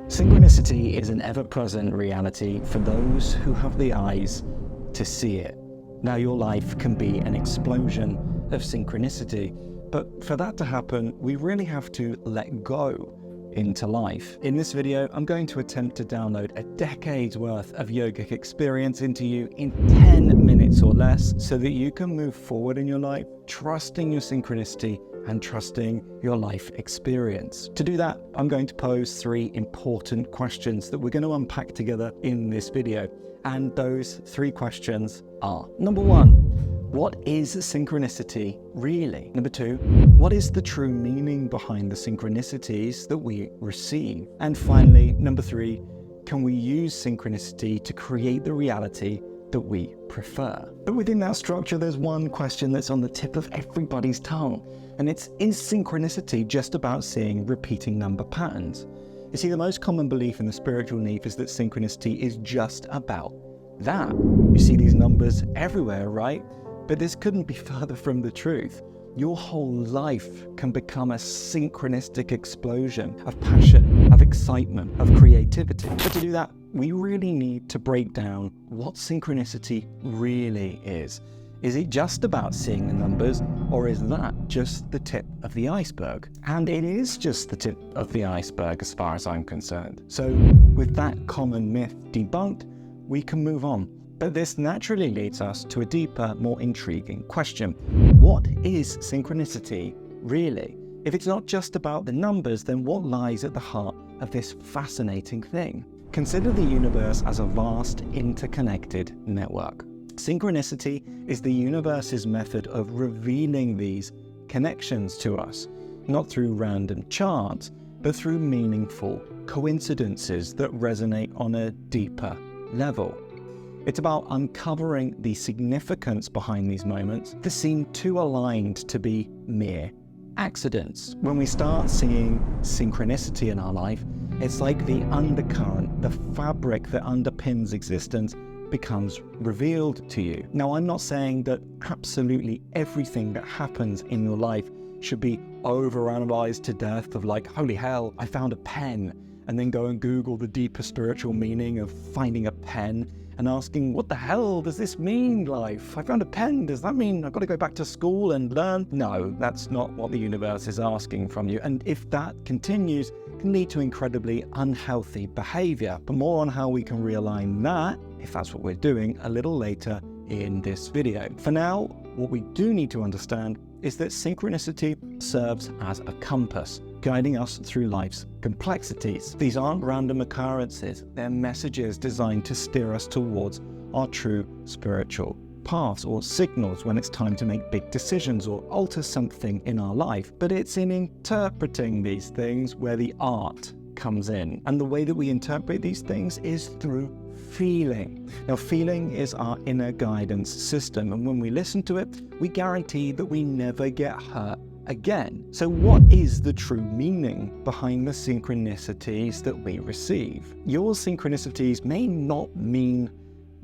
Synchronicity is an ever-present reality for those who have the eyes to see it. Now, your life can be an explosion of synchronicity, but for that to happen, we really have to let go into life. In this video, I'm going to attempt to download a decade's worth of yogic experience into you in 10 minutes or less so that you can move forward in your life, trusting your synchronicity and trusting your life experience. To do that, I'm going to pose 3 important questions that we're going to unpack together in this video. And those 3 questions are: number 1, what is synchronicity really? Number 2, what is the true meaning behind the synchronicities that we receive? And finally, number 3, can we use synchronicity to create the reality that we prefer? But within that structure, there's one question that's on the tip of everybody's tongue, and it's, is synchronicity just about seeing repeating number patterns? You see, the most common belief in the spiritual life is that synchronicity is just about that. You see these numbers everywhere, right? But this couldn't be further from the truth. Your whole life can become a synchronistic explosion of passion, of excitement, of creativity. But to do that, we really need to break down what synchronicity really is. Is it just about seeing the numbers, or is that just the tip of the iceberg? And it is just the tip of the iceberg as far as I'm concerned. So with that common myth debunked, we can move on. But this naturally leads us to a deeper, more intriguing question. What is synchronicity really? If it's not just about the numbers, then what lies at the heart of this fascinating thing? Consider the universe as a vast, interconnected network. Synchronicity is the universe's method of revealing these connections to us, not through random chance, but through meaningful coincidences that resonate on a deeper level. It's about uncovering the significance behind these moments that seem too aligned to be mere accidents. When we start seeing synchronicity in our life, it's like the undercurrent, the fabric that underpins existence, becomes revealed to you. Now, I'm not saying that absolutely everything that happens in your life should be overanalyzed to death of like, holy hell, I found a pen, and then go and Google the deeper spiritual meaning of finding a pen and asking, what the hell does this mean, life? I found a pen, does that mean I've got to go back to school and learn? No, that's not what the universe is asking from you. And if that continues, it can lead to incredibly unhealthy behavior. But more on how we can realign that, if that's what we're doing, a little later in this video. For now, what we do need to understand is that synchronicity serves as a compass, guiding us through life's complexities. These aren't random occurrences, they're messages designed to steer us towards our true spiritual paths, or signals when it's time to make big decisions or alter something in our life. But it's in interpreting these things where the art comes in. And the way that we interpret these things is through feeling. Now, feeling is our inner guidance system, and when we listen to it, we guarantee that we never get hurt again. So what is the true meaning behind the synchronicities that we receive? Your synchronicities may not mean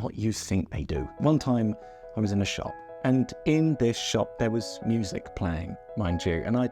what you think they do. One time I was in a shop, and in this shop there was music playing, mind you, and I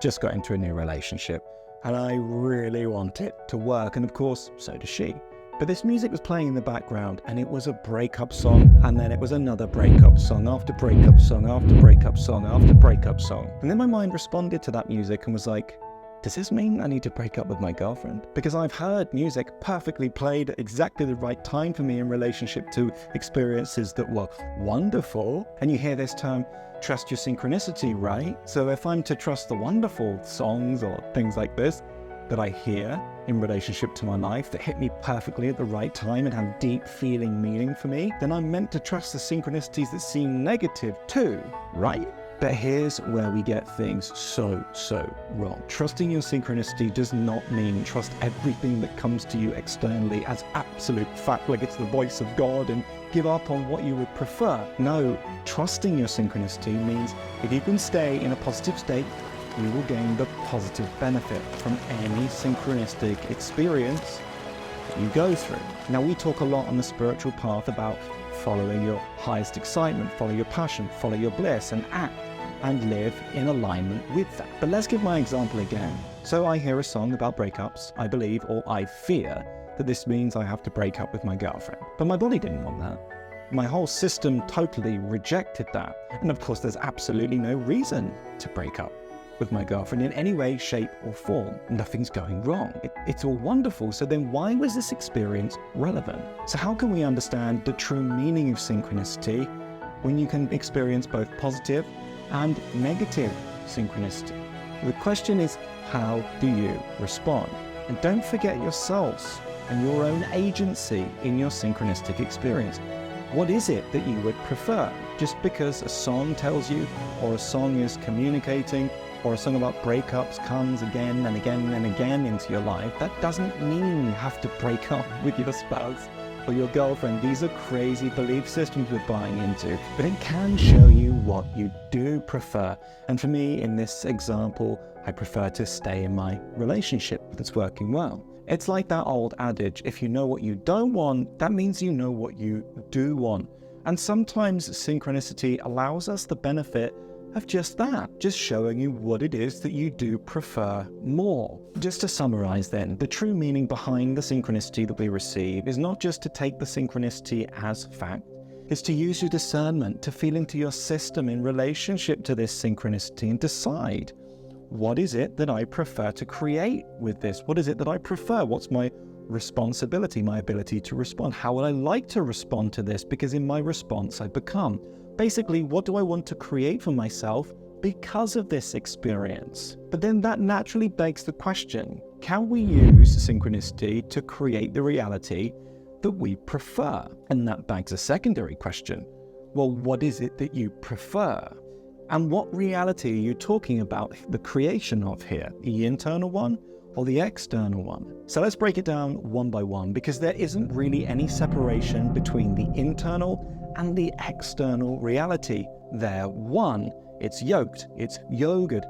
just got into a new relationship and I really want it to work, and of course so does she. But this music was playing in the background, and it was a breakup song, and then it was another breakup song after breakup song after breakup song after breakup song. And then my mind responded to that music and was like, does this mean I need to break up with my girlfriend? Because I've heard music perfectly played at exactly the right time for me in relationship to experiences that were wonderful. And you hear this term, trust your synchronicity, right? So if I'm to trust the wonderful songs or things like this that I hear in relationship to my life that hit me perfectly at the right time and have deep feeling meaning for me, then I'm meant to trust the synchronicities that seem negative too, right? But here's where we get things so wrong. Trusting your synchronicity does not mean trust everything that comes to you externally as absolute fact, like it's the voice of God, and give up on what you would prefer. No, trusting your synchronicity means if you can stay in a positive state, you will gain the positive benefit from any synchronistic experience that you go through. Now, we talk a lot on the spiritual path about following your highest excitement, follow your passion, follow your bliss, and act and live in alignment with that. But let's give my example again. So I hear a song about breakups, I believe, or I fear that this means I have to break up with my girlfriend. But my body didn't want that. My whole system totally rejected that. And of course, there's absolutely no reason to break up with my girlfriend in any way, shape, or form. Nothing's going wrong. It's all wonderful. So then why was this experience relevant? So how can we understand the true meaning of synchronicity when you can experience both positive and negative synchronicity? The question is, how do you respond? And don't forget yourselves and your own agency in your synchronistic experience. What is it that you would prefer? Just because a song tells you, or a song is communicating, or a song about breakups comes again and again and again into your life, that doesn't mean you have to break up with your spouse or your girlfriend. These are crazy belief systems we're buying into, but it can show you what you do prefer. And for me, in this example, I prefer to stay in my relationship that's working well. It's like that old adage, if you know what you don't want, that means you know what you do want. And sometimes synchronicity allows us the benefit of just that, just showing you what it is that you do prefer more. Just to summarize then, the true meaning behind the synchronicity that we receive is not just to take the synchronicity as fact, it's to use your discernment to feel into your system in relationship to this synchronicity and decide, what is it that I prefer to create with this? What is it that I prefer? What's my responsibility, my ability to respond? How would I like to respond to this? Because in my response, I become. Basically, what do I want to create for myself because of this experience? But then that naturally begs the question, can we use synchronicity to create the reality that we prefer? And that begs a secondary question. Well, what is it that you prefer? And what reality are you talking about the creation of here? The internal one or the external one? So let's break it down one by one, because there isn't really any separation between the internal and the external reality. They're one. It's yoked, it's yogered.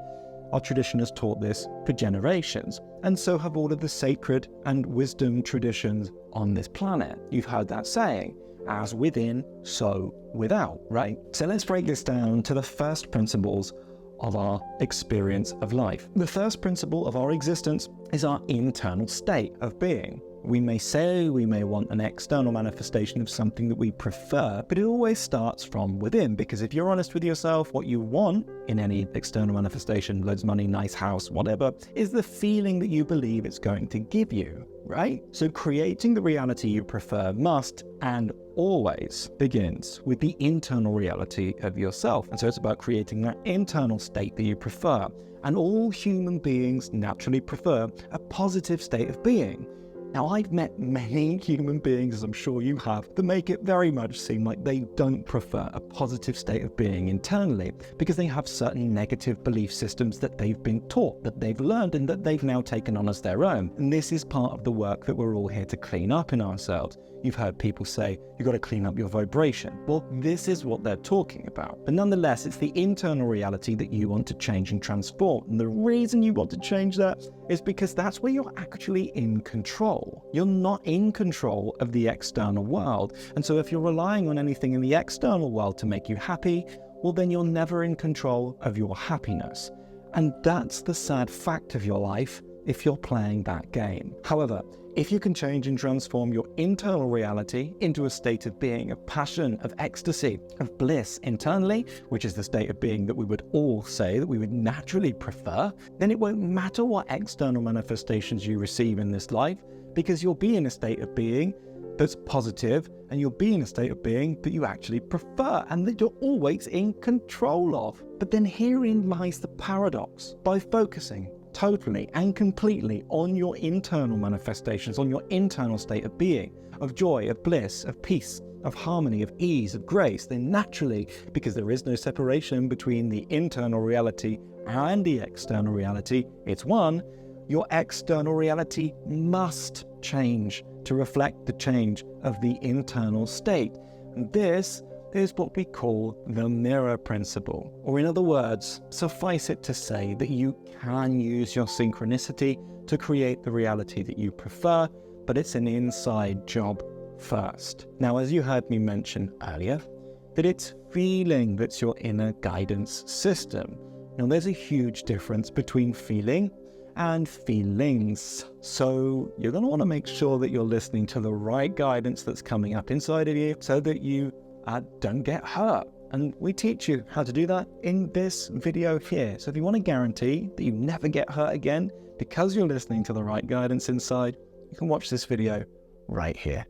Our tradition has taught this for generations, and so have all of the sacred and wisdom traditions on this planet. You've heard that saying, as within, so without, right? So let's break this down to the first principles of our experience of life. The first principle of our existence is our internal state of being. We may say we may want an external manifestation of something that we prefer, but it always starts from within, because if you're honest with yourself, what you want in any external manifestation, loads of money, nice house, whatever, is the feeling that you believe it's going to give you, right? So creating the reality you prefer must and always begins with the internal reality of yourself. And so it's about creating that internal state that you prefer. And all human beings naturally prefer a positive state of being. Now, I've met many human beings, as I'm sure you have, that make it very much seem like they don't prefer a positive state of being internally because they have certain negative belief systems that they've been taught, that they've learned, and that they've now taken on as their own. And this is part of the work that we're all here to clean up in ourselves. You've heard people say, you've got to clean up your vibration. Well, this is what they're talking about. But nonetheless, it's the internal reality that you want to change and transform. And the reason you want to change that is because that's where you're actually in control. You're not in control of the external world. And so if you're relying on anything in the external world to make you happy, well, then you're never in control of your happiness. And that's the sad fact of your life if you're playing that game. However, if you can change and transform your internal reality into a state of being, of passion, of ecstasy, of bliss internally, which is the state of being that we would all say that we would naturally prefer, then it won't matter what external manifestations you receive in this life, because you'll be in a state of being that's positive, and you'll be in a state of being that you actually prefer and that you're always in control of. But then herein lies the paradox. By focusing totally and completely on your internal manifestations, on your internal state of being, of joy, of bliss, of peace, of harmony, of ease, of grace, then naturally, because there is no separation between the internal reality and the external reality, it's one, your external reality must change to reflect the change of the internal state. And this is what we call the mirror principle. Or in other words, suffice it to say that you can use your synchronicity to create the reality that you prefer, but it's an inside job first. Now, as you heard me mention earlier, that it's feeling that's your inner guidance system. Now, there's a huge difference between feeling and feelings. So you're going to want to make sure that you're listening to the right guidance that's coming up inside of you so that you don't get hurt. And we teach you how to do that in this video here. So if you want to guarantee that you never get hurt again because you're listening to the right guidance inside, you can watch this video right here.